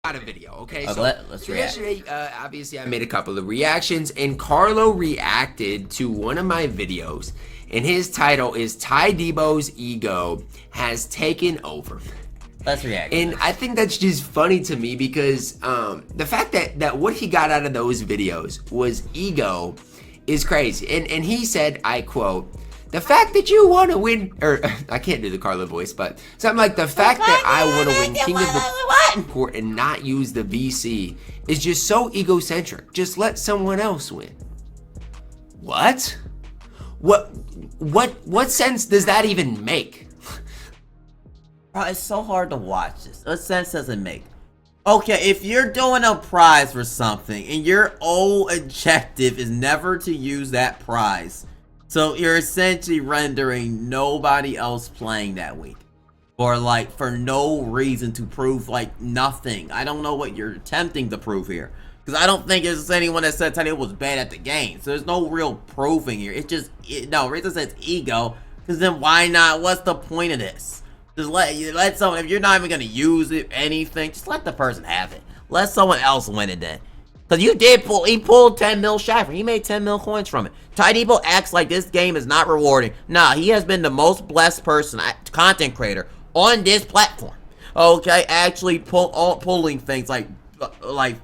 Got a video, okay? So let's react. Yesterday, obviously, I made a couple of reactions, and Carlo reacted to one of my videos, and his title is TYDEBO's ego has taken over. Let's react. And I think that's just funny to me because the fact that what he got out of those videos was ego is crazy. And he said, I quote, "The fact that you want to win," or I can't do the Carlo voice, but something like, "The fact that I want to win King of the Court and not use the VC is just so egocentric. Just let someone else win." What? What sense does that even make? Bro, it's so hard to watch this. What sense does it make? Okay, if you're doing a prize for something and your whole objective is never to use that prize, so you're essentially rendering nobody else playing that week. Or like for no reason to prove like nothing. I don't know what you're attempting to prove here. Because I don't think there's anyone that said TYDEBO was bad at the game. So there's no real proving here. It's just, no, Rita says ego. Because then why not? What's the point of this? Just let someone, if you're not even going to use it, anything, just let the person have it. Let someone else win it then. Because he pulled 10 mil Shaffer. He made 10 mil coins from it. TYDEBO acts like this game is not rewarding. Nah, he has been the most blessed person, content creator, on this platform. Okay, actually pulling things like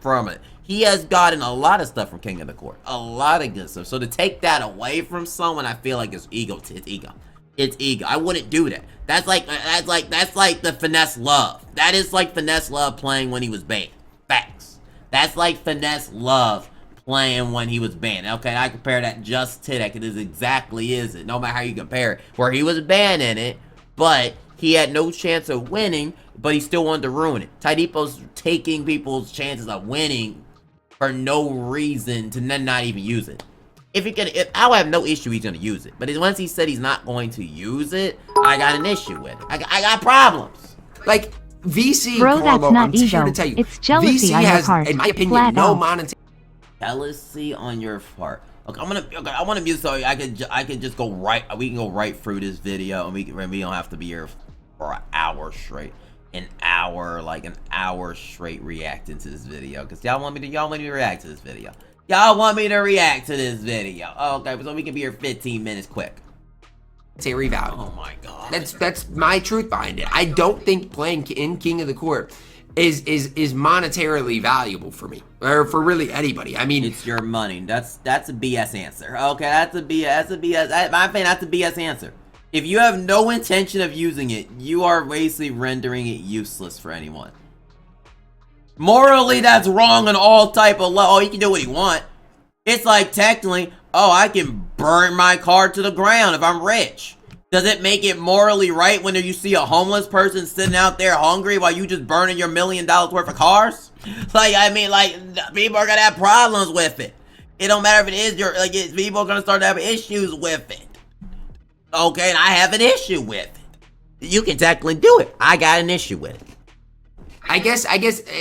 from it. He has gotten a lot of stuff from King of the Court. A lot of good stuff. So to take that away from someone, I feel like it's ego. It's ego. It's ego. I wouldn't do that. That's like the Finesse Love. That is like Finesse Love playing when he was banned. Facts. That's like Finesse Love playing when he was banned. Okay, I compare that just to that because it exactly is it. No matter how you compare it. Where he was banned in it, but he had no chance of winning, but he still wanted to ruin it. TYDEBO's taking people's chances of winning for no reason to not even use it. I would have no issue he's gonna use it. But once he said he's not going to use it, I got an issue with it. I got problems. Like, VC, Bro, Carlo, that's not I'm here ego. to tell you, It's jealousy VC on your has, part. in my opinion, Flat no out. monetary. Jealousy on your part. Okay, I want to mute so I can just go right. We can go right through this video, and we don't have to be here for an hour straight. An hour straight reacting to this video because y'all want me to react to this video. Y'all want me to react to this video. Okay, so we can be here 15 minutes quick. Value. Oh my god. That's my truth behind it. I don't think playing in King of the Court is monetarily valuable for me or for really anybody. I mean, it's your money. That's a BS answer. Okay, that's a BS. My opinion, that's a BS answer. If you have no intention of using it, you are basically rendering it useless for anyone. Morally, that's wrong on all type of level. Oh, he can do what he want. It's like technically, oh, I can burn my car to the ground if I'm rich. Does it make it morally right when you see a homeless person sitting out there hungry while you just burning your $1 million worth of cars? Like, I mean, like, people are gonna have problems with it. It don't matter if it is people are gonna start having issues with it. Okay, and I have an issue with it. You can technically do it. I got an issue with it. I guess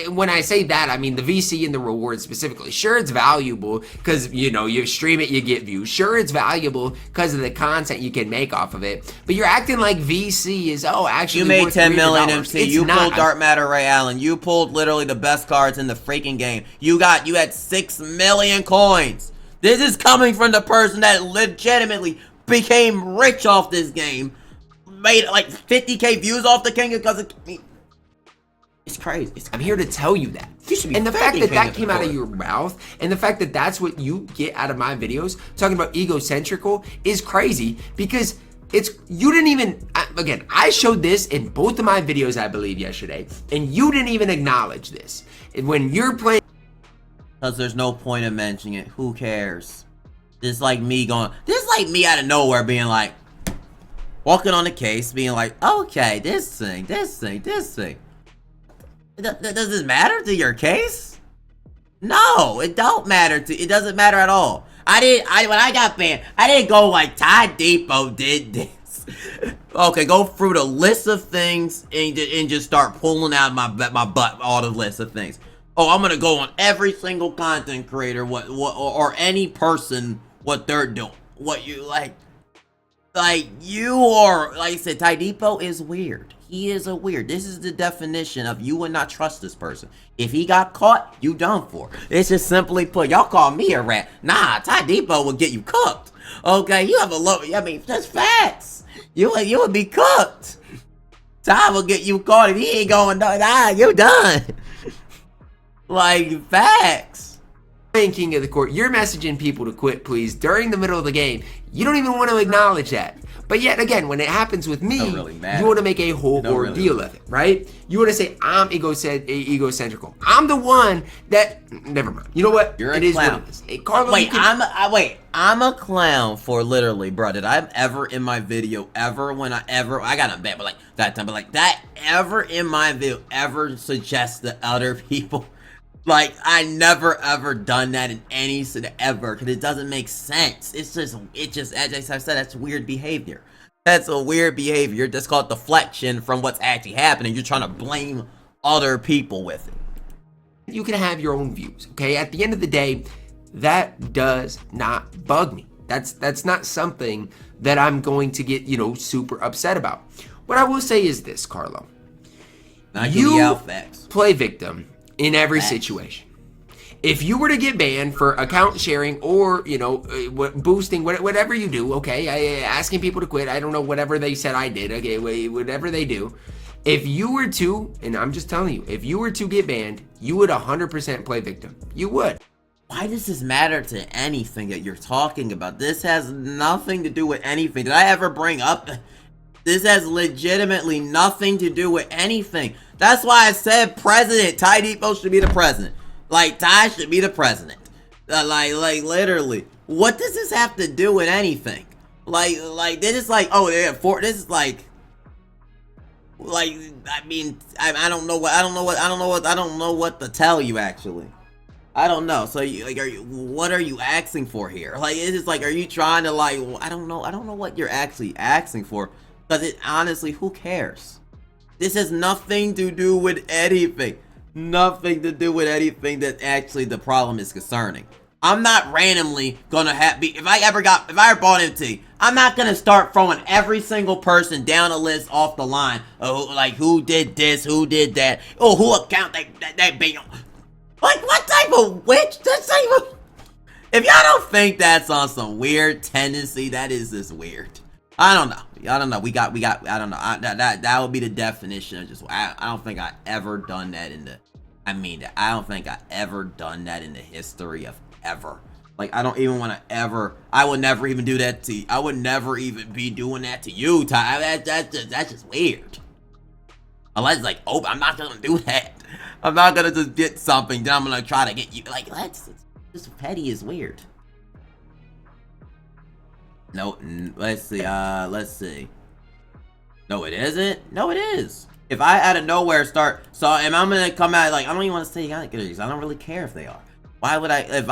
when I say that, I mean the VC and the reward specifically. Sure, it's valuable because, you know, you stream it, you get views. Sure, it's valuable because of the content you can make off of it. But you're acting like VC is, oh, actually you made worth 10 million $300. MC. It's You not. pulled Dark Matter Ray Allen. You pulled literally the best cards in the freaking game. You had 6 million coins. This is coming from the person that legitimately became rich off this game. Made like 50K views off the King because of... It's crazy. I'm here to tell you that. And the fact that that came out of your mouth, and the fact that that's what you get out of my videos, talking about egocentrical, is crazy because you didn't even, again, I showed this in both of my videos, I believe, yesterday, and you didn't even acknowledge this. When you're playing... Because there's no point of mentioning it. Who cares? This is like me out of nowhere being like, walking on the case, being like, okay, this thing. Does this matter to your case? No, it don't matter it doesn't matter at all. When I got banned, I didn't go like TYDEBO did this. Okay, go through the list of things and just start pulling out my butt all the list of things. Oh, I'm gonna go on every single content creator or any person what they're doing. What you like you are, like I said, TYDEBO is weird. he is a weird. This is the definition of you would not trust this person. If he got caught, you done for. It's just simply put. Y'all call me a rat. Nah, TYDEBO will get you cooked. Okay, you have a low. I mean, that's facts. You would be cooked. Ty will get you caught if he ain't going down. Nah, you done. Like, facts. King of the court, you're messaging people to quit, please, during the middle of the game. You don't even want to acknowledge that. But yet again, when it happens with me, really you want to make a whole ordeal of it, right? You want to say, I'm egocentrical. I'm the one that, never mind. You know what? You're a clown. What it is. Hey, Carlo, wait, I'm a clown for literally, bro. Did I ever in my video I got a bad, but like that time, but like that ever in my video ever suggest that other people, like, I never ever done that in any ever, because it doesn't make sense. It just, as I said, that's weird behavior. That's a weird behavior. That's called deflection from what's actually happening. You're trying to blame other people with it. You can have your own views, okay? At the end of the day, that does not bug me. That's not something that I'm going to get, super upset about. What I will say is this, Carlo. You play victim in every situation. If you were to get banned for account sharing or, boosting, whatever you do, okay, asking people to quit, I don't know, whatever they said I did, okay, whatever they do, if you were to, and I'm just telling you, if you were to get banned, you would 100% play victim. You would. Why does this matter to anything that you're talking about? This has nothing to do with anything. Did I ever bring up? This has legitimately nothing to do with anything. That's why I said president. TYDEBO should be the president. Like, Ty should be the president. Like literally. What does this have to do with anything? Like this is like, oh yeah, this is like I mean, I don't know what to tell you actually. I don't know. So what are you asking for here? Like, it's just like, are you trying to like, I don't know what you're actually asking for. Because it honestly, who cares? This has nothing to do with anything. Nothing to do with anything that actually the problem is concerning. I'm not randomly gonna if I ever bought MT, I'm not gonna start throwing every single person down a list off the line. Oh, like who did this, who did that, oh, who account they be on. Like, what type of witch? If y'all don't think that's on some weird tendency, that is just weird. I don't know. I don't know. I don't know. That would be the definition of just. I don't think I ever done that in the. I don't think I ever done that in the history of ever. Like, I don't even want to ever. I would never even do that to you. I would never even be doing that to you, Ty. That's just weird. Unless, like, oh, I'm not gonna do that. I'm not gonna just get something, then I'm gonna try to get you. Like, that's just petty is weird. No, let's see. No, it isn't. No, it is. If I out of nowhere start, so am I gonna come out like I don't even want to say categories. I don't really care if they are. Why would I? If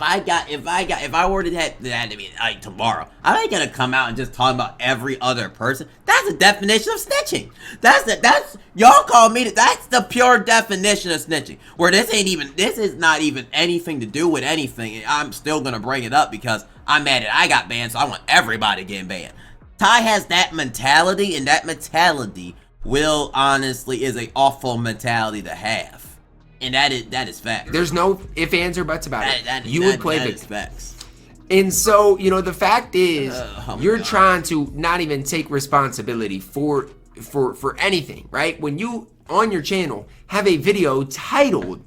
I were to have that to be like tomorrow, I ain't gonna come out and just talk about every other person. That's the definition of snitching. That's y'all call me. That's the pure definition of snitching. Where this is not even anything to do with anything. I'm still gonna bring it up because I'm mad that I got banned, so I want everybody getting banned. Ty has that mentality, and that mentality will honestly is a awful mentality to have. And that is fact. There's no ifs, ands, or buts about it. You would play victim. Facts. And so, the fact is, you're trying to not even take responsibility for anything, right? When you, on your channel, have a video titled,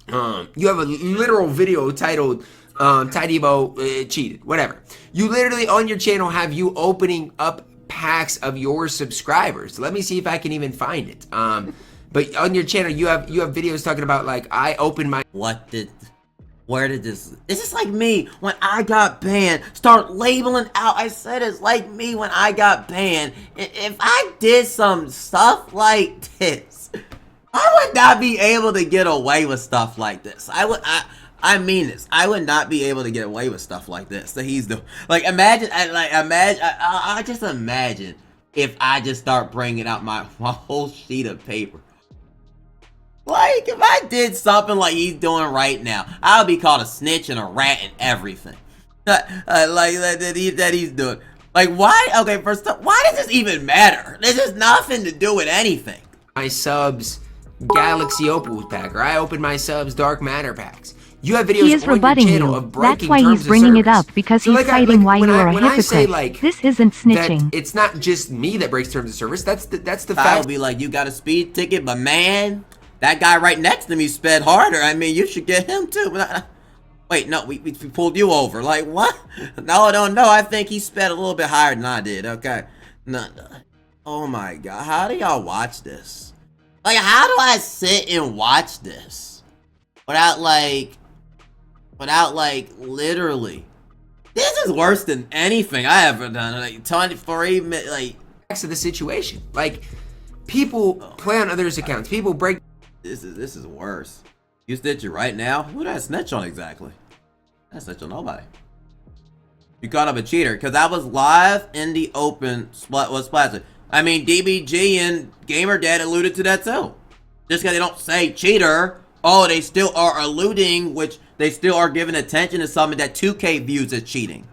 you have a literal video titled, TYDEBO cheated, whatever. You literally, on your channel, have you opening up packs of your subscribers. Let me see if I can even find it. But on your channel, you have videos talking about like I opened my. Where did this? It's just like me when I got banned. Start labeling out. I said it's like me when I got banned. If I did some stuff like this, I would not be able to get away with stuff like this. I mean this. I would not be able to get away with stuff like this that he's doing. Like imagine. I just imagine if I just start bringing out my whole sheet of paper. Like, if I did something like he's doing right now, I would be called a snitch and a rat and everything. Like that he's doing. Like, why? Okay, first up, why does this even matter? This has nothing to do with anything. My subs Galaxy Opals pack, or I open my subs Dark Matter packs. You have videos he is on rebutting your channel you. of breaking That's why terms he's bringing of it service. up, because So he's citing why you are a hypocrite. Say, like, this isn't snitching. it's not just me that breaks terms of service. That's the I'll fact. be like, you got a speed ticket, but man, that guy right next to me sped harder. I mean, you should get him too. Wait, no, we pulled you over. Like, what? No, I don't know. I think he sped a little bit higher than I did. Okay. No. Oh my God. How do y'all watch this? Like, how do I sit and watch this without literally? This is worse than anything I ever done. Like, 23 minutes, like. To the situation, like, people play on others' accounts. People break. This is worse. You snitch it right now? Who did I snitch on exactly? I didn't snitch on nobody. You caught up a cheater because I was live in the open. Was splattered. I mean, DBG and GamerDad alluded to that too. Just because they don't say cheater, oh, they still are alluding, which they still are giving attention to something that 2K views as cheating.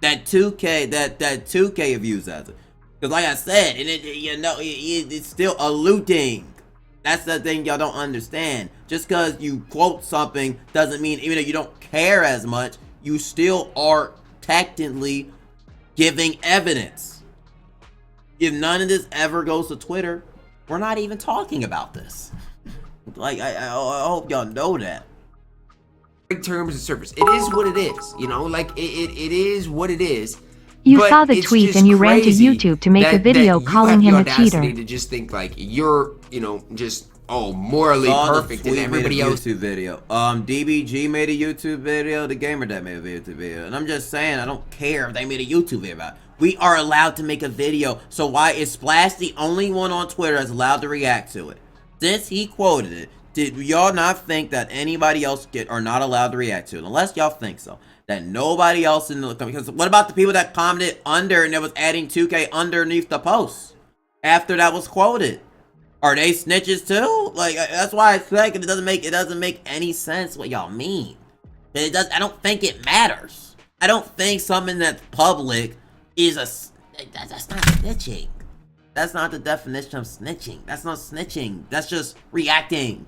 That 2K views as it. Because like I said, it's still alluding. That's the thing y'all don't understand. Just because you quote something doesn't mean, even though you don't care as much, you still are technically giving evidence. If none of this ever goes to Twitter, we're not even talking about this. Like, I hope y'all know that. Terms of service. It is what it is. You know, like, it is what it is. You But saw the it's tweet just and you ran to crazy YouTube to make a that video you calling have him the a cheater. audacity to just think like you're, just morally perfect and everybody else. YouTube video. DBG made a YouTube video. The GamerDad made a YouTube video, and I'm just saying I don't care if they made a YouTube video about it. We are allowed to make a video, so why is Splash the only one on Twitter that's allowed to react to it? Since he quoted it, did y'all not think that anybody else are not allowed to react to it? Unless y'all think so. That nobody else in the, because what about the people that commented under and that was adding 2K underneath the post after that was quoted? Are they snitches too? Like, that's why I think it doesn't make any sense what y'all mean. I don't think it matters. I don't think something that's public is that's not snitching. That's not the definition of snitching. That's not snitching. That's just reacting.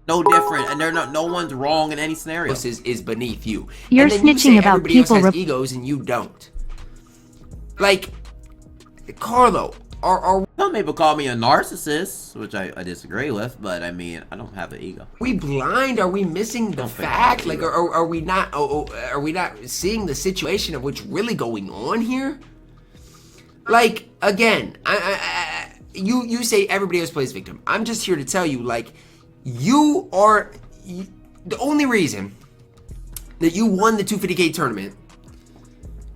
No different, and no one's wrong in any scenario. Is beneath you. You're and then you snitching say about everybody else people has egos and you don't. Like, Carlo, are some people call me a narcissist, which I disagree with, but I mean, I don't have an ego. we blind? Are we missing the fact? Like, are we not? Are we not seeing the situation of what's really going on here? Like, again, you say everybody else plays victim. I'm just here to tell you, like, you are the only reason that you won the 250K tournament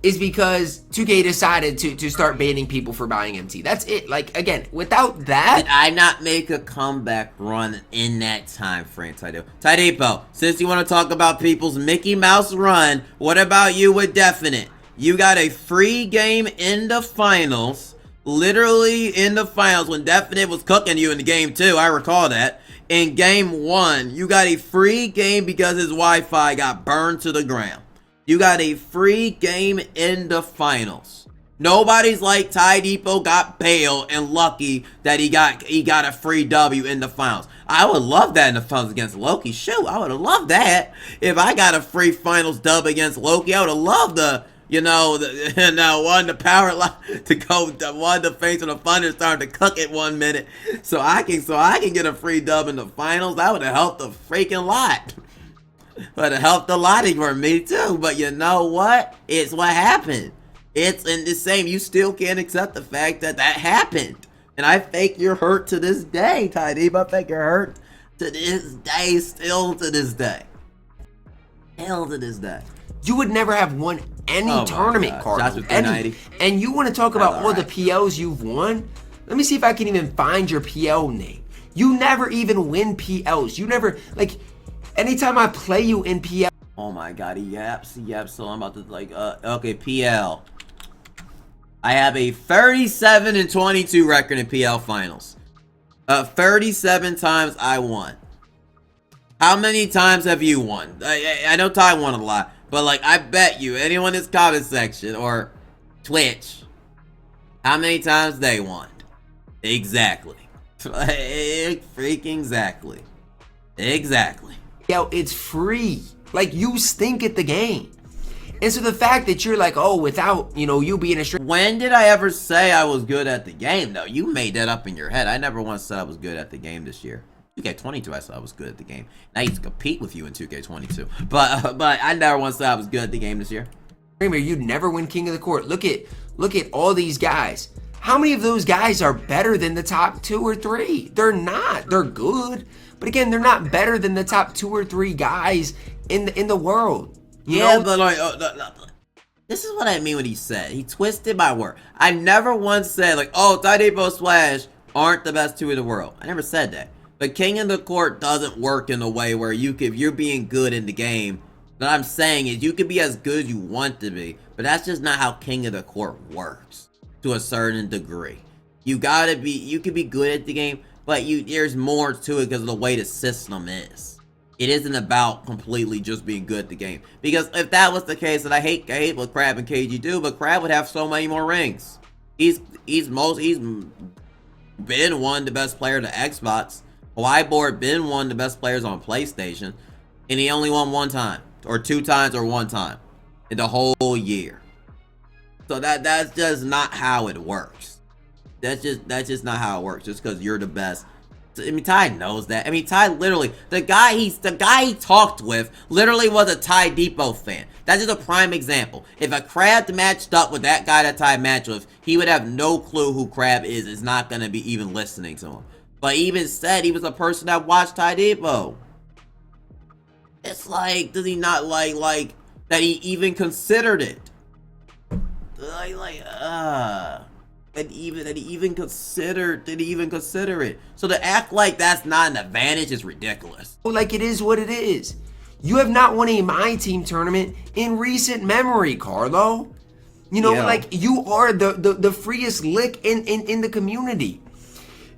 is because 2K decided to start banning people for buying MT. That's it. Like, again, without that, did I not make a comeback run in that time frame, TYDEBO? Since you want to talk about people's Mickey Mouse run, what about you with Definite? You got a free game in the finals, literally in the finals when Definite was cooking you in the game too. I recall that. In game 1, you got a free game because his Wi-Fi got burned to the ground. You got a free game in the finals. Nobody's like TYDEBO got bailed and lucky that he got a free W in the finals. I would love that in the finals against Loki. Shoot, I would have loved that. If I got a free finals dub against Loki, I would have loved the one the power line to go one the face of the thunder starting to cook it 1 minute. So I can get a free dub in the finals. That would have helped a freaking lot. Would have helped a lot for me too. But you know what? It's what happened. It's in the same. You still can't accept the fact that happened. And I think you're hurt to this day, TYDEBO. I think you're hurt to this day, still to this day. Hell to this day. you would never have won any tournament, Carlos. And you want to talk about all the PLs you've won? Let me see if I can even find your PL name. You never even win PLs. You never, like, anytime I play you in PL. Oh my god, he yaps. So I'm about to, like, okay, PL. I have a 37-22 record in PL finals. 37 times I won. How many times have you won? I know Ty won a lot, But like, I bet you anyone in this comment section or Twitch, how many times they won? Exactly. Freaking exactly. Exactly. Yo, it's free. Like, you stink at the game. And so the fact that you're like, oh, without, you being a streamer. When did I ever say I was good at the game, though? You made that up in your head. I never once said I was good at the game this year. 2K22, I said I was good at the game. And I used to compete with you in 2K22. But I never once said I was good at the game this year. You'd never win King of the Court. Look at all these guys. How many of those guys are better than the top 2 or 3? They're not. They're good. But again, they're not better than the top 2 or 3 guys in the world. Yeah, but like, this is what I mean when he said. He twisted my word. I never once said, like, oh, TYDEBO Splash aren't the best 2 in the world. I never said that. But King of the Court doesn't work in a way where if you're being good in the game, what I'm saying is you can be as good as you want to be, but that's just not how King of the Court works to a certain degree. You can be good at the game, but there's more to it because of the way the system is. It isn't about completely just being good at the game. Because if that was the case, and I hate what Crab and KG do, but Crab would have so many more rings. He's been one of the best players to Xbox. Whiteboard been one of the best players on PlayStation, and he only won 1 time, or 2 times, or 1 time in the whole year. So that's just not how it works. That's just not how it works. Just because you're the best. I mean, Ty knows that. I mean, Ty literally, the guy he talked with literally was a TYDEBO fan. That's just a prime example. If a Crab matched up with that guy that Ty matched with, he would have no clue who Crab is. Is not gonna be even listening to him. But he even said he was a person that watched TYDEBO. It's like, does he not like that he even considered it? Did he even consider it? So to act like that's not an advantage is ridiculous. Like, it is what it is. You have not won a MyTeam tournament in recent memory, Carlo. Like, you are the freest lick in the community.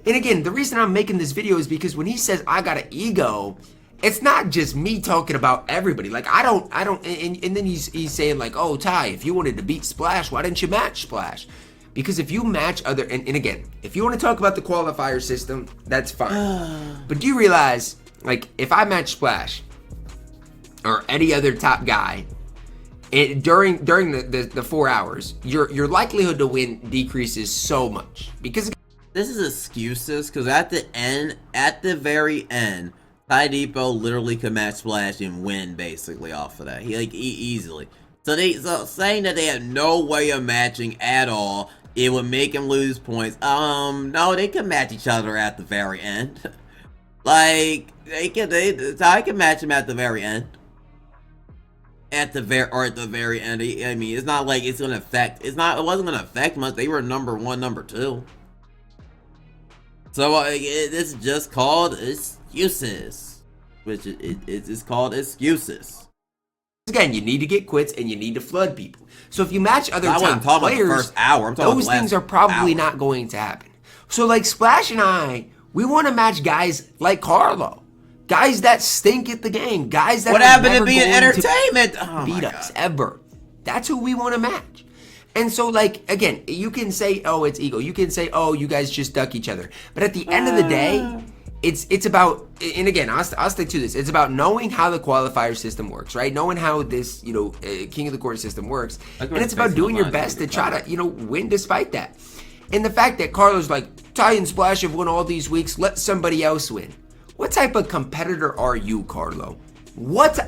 And again, the reason I'm making this video is because when he says I got an ego, it's not just me talking about everybody. Like, I don't, and then he's saying like, oh, Ty, if you wanted to beat Splash, why didn't you match Splash? Because if you match other, and again, if you want to talk about the qualifier system, that's fine. But do you realize, like, if I match Splash or any other top guy, during the 4 hours, your likelihood to win decreases so much. Because this is excuses, because at the very end, TYDEBO literally could match Splash and win basically off of that. Easily. So saying that they had no way of matching at all, it would make him lose points. No, they can match each other at the very end. Like, I can match him at the very end. At the very end. I mean, it's not like it's gonna affect. It wasn't gonna affect much. They were number 1, number 2. So it's just called excuses, which it's called excuses. Again, you need to get quits and you need to flood people. So if you match other top players, about the first hour. I'm talking those things are probably not going to happen. So like Splash and I, we want to match guys like Carlo, guys that stink at the game, guys that what happened to being entertainment? Beat us ever. That's who we want to match. And so, like, again, you can say, oh, it's ego. You can say, oh, you guys just duck each other. But at the end of the day, it's about, and again, I'll stick to this. It's about knowing how the qualifier system works, right? Knowing how this, King of the Court system works. And it's about doing your best to try to, win despite that. And the fact that Carlo's like, Ty and Splash have won all these weeks, let somebody else win. What type of competitor are you, Carlo?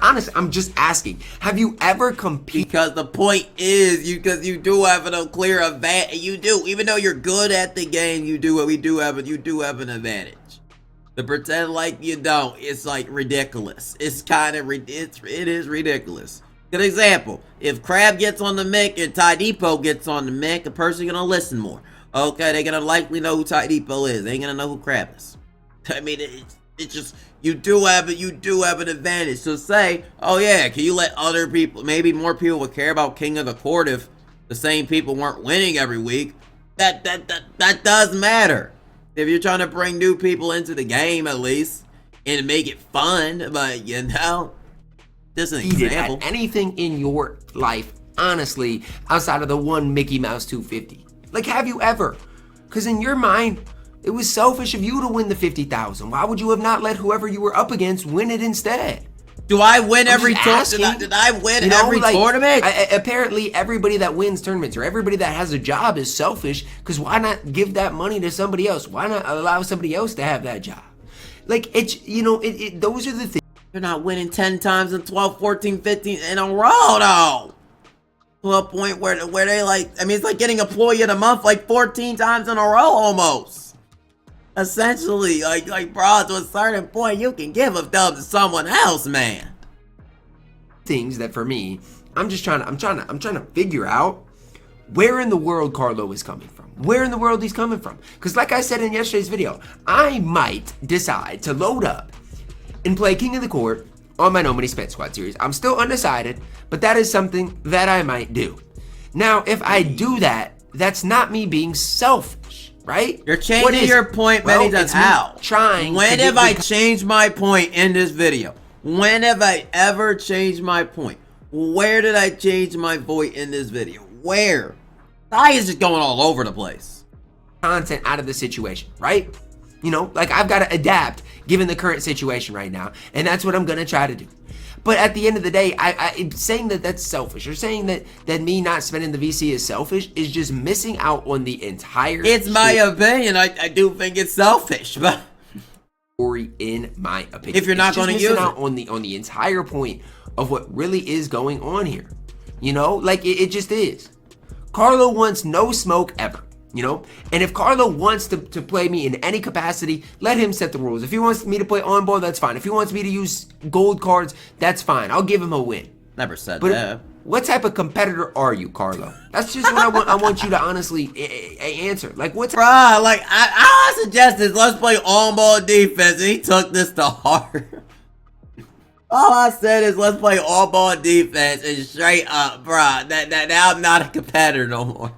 Honestly, I'm just asking. Have you ever competed? Because the point is, because you do have a clear advantage. You do, even though you're good at the game, you do have an advantage. To pretend like you don't, it's like ridiculous. It's kind of it is ridiculous. Good example: if Crab gets on the mic and TYDEBO gets on the mic, the person gonna listen more. Okay, they're gonna likely know who TYDEBO is. They ain't gonna know who Crab is. I mean, it's just. You do have an advantage. So say, oh yeah, can you let other people, maybe more people would care about King of the Court if the same people weren't winning every week. That does matter. If you're trying to bring new people into the game at least and make it fun, but Just an competed example. at anything in your life, honestly, outside of the one Mickey Mouse 250? Like, have you ever? Because in your mind, it was selfish of you to win the 50,000. Why would you have not let whoever you were up against win it instead? Do I win every tournament? Did I win every tournament? Apparently, everybody that wins tournaments or everybody that has a job is selfish, because why not give that money to somebody else? Why not allow somebody else to have that job? Like, it's, those are the things. You're not winning 10 times in 12, 14, 15 in a row, though. To a point where they like, I mean, it's like getting employee of the month like 14 times in a row almost. Essentially, like bro, to a certain point, you can give a dub to someone else, man. Things that for me, I'm trying to figure out where in the world Carlo is coming from. Where in the world he's coming from. Because like I said in yesterday's video, I might decide to load up and play King of the Court on my No Money Spent Squad series. I'm still undecided, but that is something that I might do. Now, if I do that, that's not me being selfish, right? You're changing your point many times. How? When have I changed my point in this video? When have I ever changed my point? Where did I change my point in this video? Where? I is just going all over the place. Content out of the situation, right? Like I've got to adapt given the current situation right now, and that's what I'm gonna try to do. But at the end of the day, I saying that that's selfish, or saying that me not spending the VC is selfish, is just missing out on the entire. It's my opinion. I do think it's selfish, but story, in my opinion, if you're not going to use out on the entire point of what really is going on here, like it just is. Carlo wants no smoke ever. And if Carlo wants to play me in any capacity, let him set the rules. If he wants me to play on ball, that's fine. If he wants me to use gold cards, that's fine. I'll give him a win. Never said that. What type of competitor are you, Carlo? That's just what I want you to honestly answer. Like, what's... Bruh, like, I suggested let's play on ball defense, and he took this to heart. All I said is let's play on ball defense, and straight up, bruh, now I'm not a competitor no more.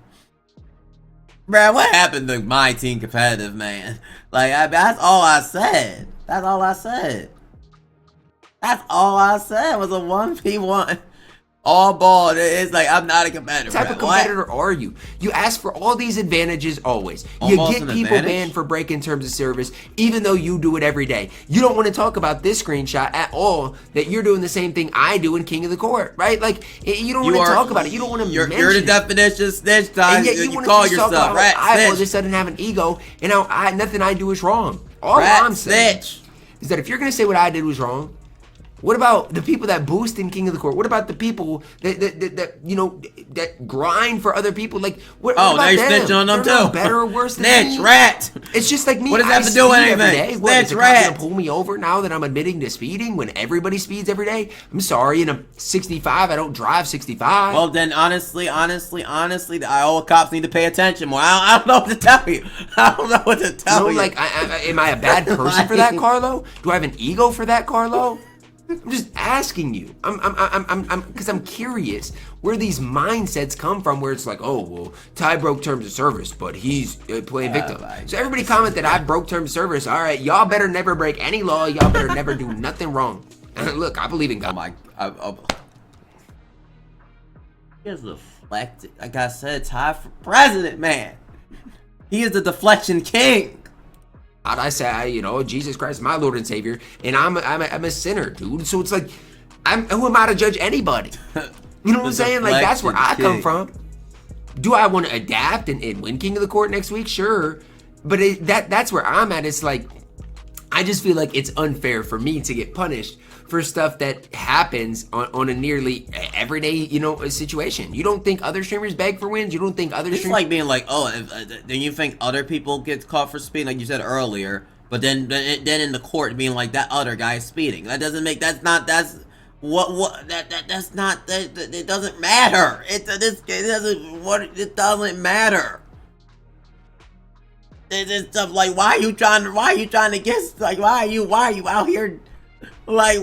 Bruh, what happened to my team competitive, man? Like, that's all I said. That's all I said. That's all I said was a 1v1 all ball. It's like, I'm not a competitor. What type of competitor are you? You ask for all these advantages always. You get people banned for breaking terms of service, even though you do it every day. You don't want to talk about this screenshot at all, that you're doing the same thing I do in King of the Court, right? Like, you don't want to talk about it. You don't want to mention it. You're the definition of snitch time. You call yourself rat snitch. I all just sudden have an ego, and now nothing I do is wrong. All I'm saying is that if you're going to say what I did was wrong, what about the people that boost in King of the Court? What about the people that grind for other people? Like, what about they them? snitch on them They're too. Better or worse than snitch, me? rat. It's just like me. What does that have to do with anything? Snitch, rat. Gonna pull me over now that I'm admitting to speeding when everybody speeds every day? I'm sorry, and I'm 65. I don't drive 65. Well, then, honestly, all cops need to pay attention more. I don't know what to tell you. I don't know what to tell you. Like, am I a bad person for that, Carlo? Do I have an ego for that, Carlo? I'm just asking you. Because I'm curious where these mindsets come from, where it's like, oh, well, Ty broke terms of service, but he's playing victim. So everybody comment that I broke terms of service. All right, y'all better never break any law. Y'all better never do nothing wrong. Look, I believe in God. He is deflected. Like I said, Ty for president, man. He is the deflection king. I say, Jesus Christ, my Lord and Savior, and I'm a sinner, dude. So it's like, who am I to judge anybody? You know what I'm saying? Like, that's where I come from. Do I want to adapt and win King of the Court next week? Sure, but that's where I'm at. It's like, I just feel like it's unfair for me to get punished for stuff that happens on a nearly everyday, situation. You don't think other streamers beg for wins? You don't think other streamers... It's like being like, oh, then you think other people get caught for speeding, like you said earlier, but then in the court being like, that other guy is speeding. That doesn't make... It doesn't matter. It doesn't matter. It's stuff like, why are you trying to get, like, why are you out here, like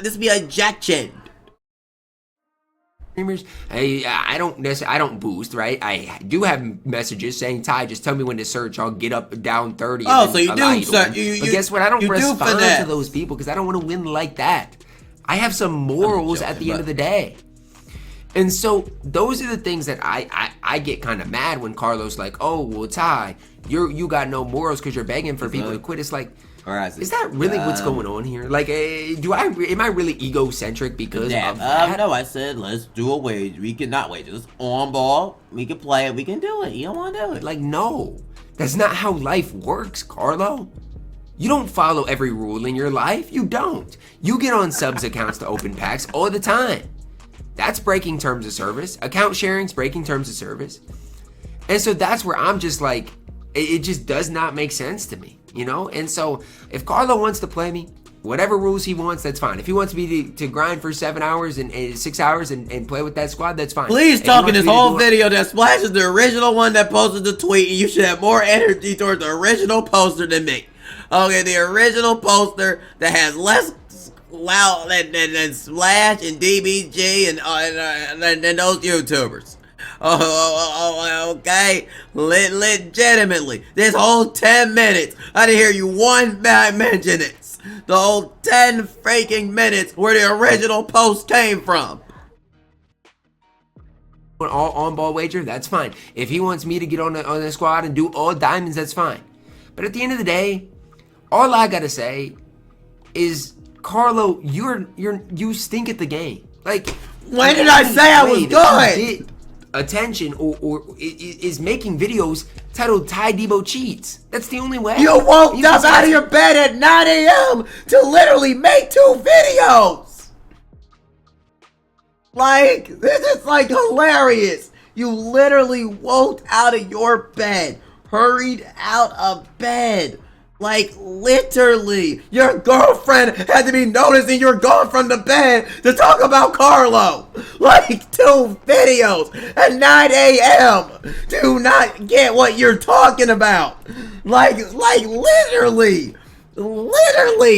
this be ejection. streamers. I don't boost, right? I do have messages saying, Ty, just tell me when to search. I'll get up, down 30. Oh, so you do, but guess what? I don't respond to those finesse. people because I don't want to win like that. I have some morals at the end of the day. And so those are the things that I get kind of mad when Carlos like, oh, well, Ty, you got no morals because you're begging for people to quit. It's like, is that really what's going on here? Like, am I really egocentric because of that? No, I said let's do a wager. We can not wager. Let's on ball. We can play it. We can do it. You don't want to do it. Like, no, that's not how life works, Carlo. You don't follow every rule in your life. You don't. You get on subs accounts to open packs all the time. That's breaking terms of service. Account sharing's breaking terms of service. And so that's where I'm just like, it just does not make sense to me, you know? And so if Carlo wants to play me, whatever rules he wants, that's fine. If he wants me to grind for 7 hours and 6 hours and play with that squad, that's fine. Please talk in this whole video that Splash is the original one that posted the tweet, and you should have more energy towards the original poster than me. Okay, the original poster that has less loud than Splash and DBG and those YouTubers. Okay, legitimately, this whole 10 minutes, I didn't hear you one bad mention it. The whole 10 freaking minutes where the original post came from. All on-ball wager, that's fine. If he wants me to get on the squad and do all diamonds, that's fine. But at the end of the day, all I gotta say is, Carlo, you stink at the game. Like, when did I say I was good? Attention or is making videos titled TYDEBO cheats. That's the only way. You woke up out of your bed at 9 a.m. to literally make 2 videos. Like, this is like hilarious. You literally woke out of your bed, hurried out of bed. Like, literally, your girlfriend had to be noticing you're gone from the bed to talk about Carlo. Like, 2 videos at 9 a.m. Do not get what you're talking about. Like, literally,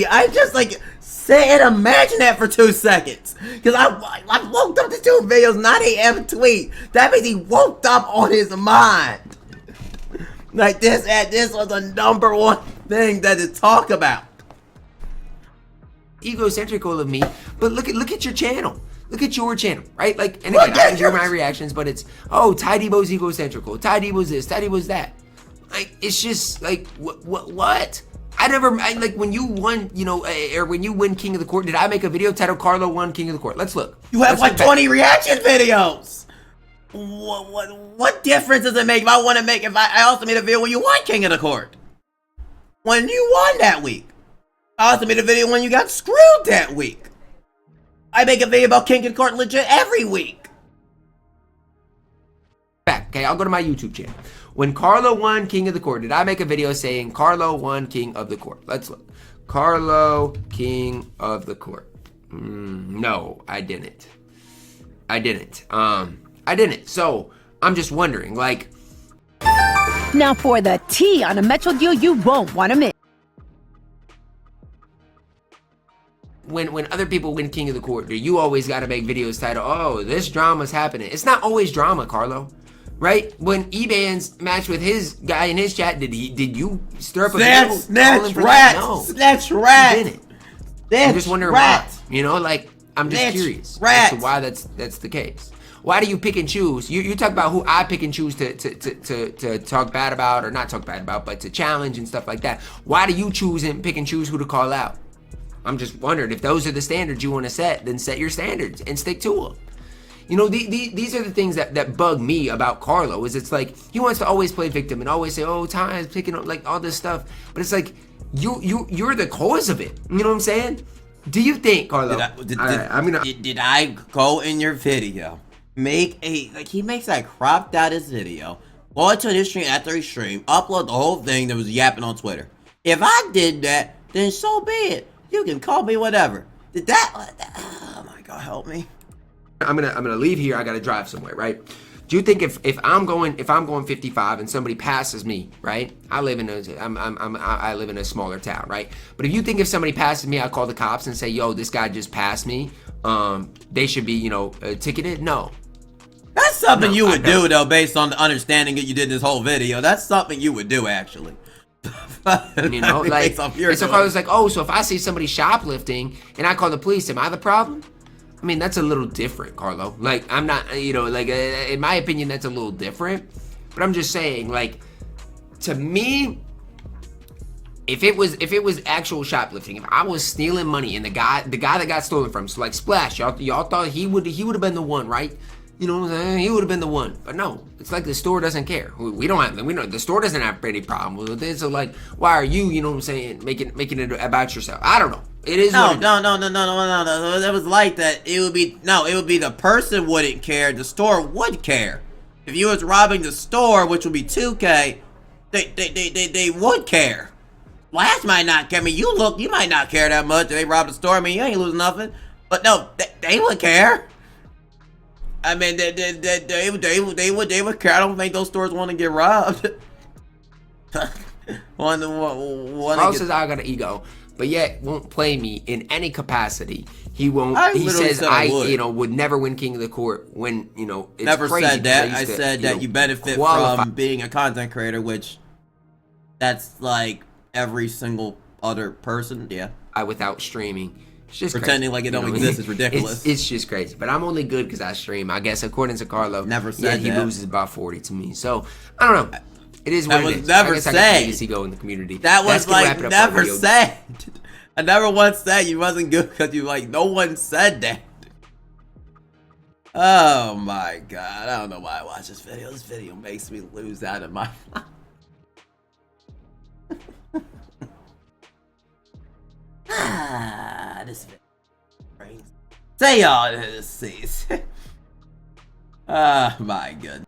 I just, like, sit and imagine that for 2 seconds. Because I woke up to 2 videos, 9 a.m. tweet. That means he woke up on his mind. Like, this was the #1 thing that to talk about. Egocentrical of me, but look at your channel. Look at your channel, right? Like, and again, I enjoy my reactions, but it's, oh, TYDEBO's egocentrical. TYDEBO's this, TYDEBO's that. Like, it's just like, what? Like, when you won, you know, or when you win King of the Court, did I make a video titled Carlo won King of the Court? Let's look. You have like 20 reaction videos. What difference does it make if I also made a video when you won King of the Court? When you won that week. I also made a video when you got screwed that week. I make a video about King of the Court legit every week. Back, okay, I'll go to my YouTube channel. When Carlo won King of the Court, did I make a video saying Carlo won King of the Court? Let's look. Carlo King of the Court. No, I didn't. I didn't. So, I'm just wondering, like... Now for the tea on a Metro deal you won't want to miss. When other people win King of the Court, do you always got to make videos titled, oh, this drama's happening? It's not always drama, Carlo. Right? When Eban's matched with his guy in his chat, did you stir up a video? Snatch rats! No. Snatch rats! He didn't. I'm just wondering why. You know, like, I'm just curious as to why that's the case. Why do you pick and choose? You talk about who I pick and choose to talk bad about, or not talk bad about, but to challenge and stuff like that. Why do you choose and pick and choose who to call out? I'm just wondering, if those are the standards you want to set, then set your standards and stick to them. You know, these are the things that bug me about Carlo, is it's like, he wants to always play victim and always say, oh, Ty's picking up, like, all this stuff. But it's like, you're the cause of it. You know what I'm saying? Do you think, Carlo? Did I go in your video? He makes that cropped out his video, go into his stream after he stream, upload the whole thing that was yapping on Twitter. If I did that, then so be it. You can call me whatever. Oh my God, help me. I'm gonna leave here. I gotta drive somewhere, right? Do you think if I'm going 55 and somebody passes me, right? I live in a smaller town, right? But if you think if somebody passes me, I call the cops and say, yo, this guy just passed me. they should be, you know, ticketed? No. That's something No, you I would do, though, based on the understanding that you did this whole video. That's something you would do, actually. You know, like, and so Carlos like, oh, so if I see somebody shoplifting and I call the police, am I the problem? I mean, that's a little different, Carlo. Like, I'm not, you know, like, in my opinion, that's a little different. But I'm just saying, like, to me, if it was actual shoplifting, if I was stealing money and the guy that got stolen from, so like Splash, y'all thought he would have been the one, right? You know what I'm saying? He would have been the one. But no, it's like the store doesn't care. We know the store doesn't have any problem with it. So like, why are you, you know what I'm saying, making it about yourself? I don't know. It is no. That was like that. It would be the person wouldn't care. The store would care. If you was robbing the store, which would be 2K, they would care. Splash might not care. I mean, you might not care that much. If they rob the store, I mean, you ain't losing nothing. But no, they would care. I mean, they would care. I don't think those stores want to get robbed. Carl says I got an ego, but yet won't play me in any capacity. He won't. He says you know, would never win King of the Court when, you know, it's never crazy said that. I to, said that you benefit from being a content creator, which that's like every single other person. Yeah. Without streaming. It's just pretending crazy. like it don't exist is ridiculous. It's just crazy. But I'm only good because I stream. I guess according to Carlo, never said he that. loses about 40 to me. So I don't know. It is what that it was is. Never I guess said. I guess I go in the community. That was like never said. I never once said you wasn't good because you like. No one said that. Oh my god! I don't know why I watch this video. This video makes me lose out of my. This video. Say y'all this season. Oh my goodness.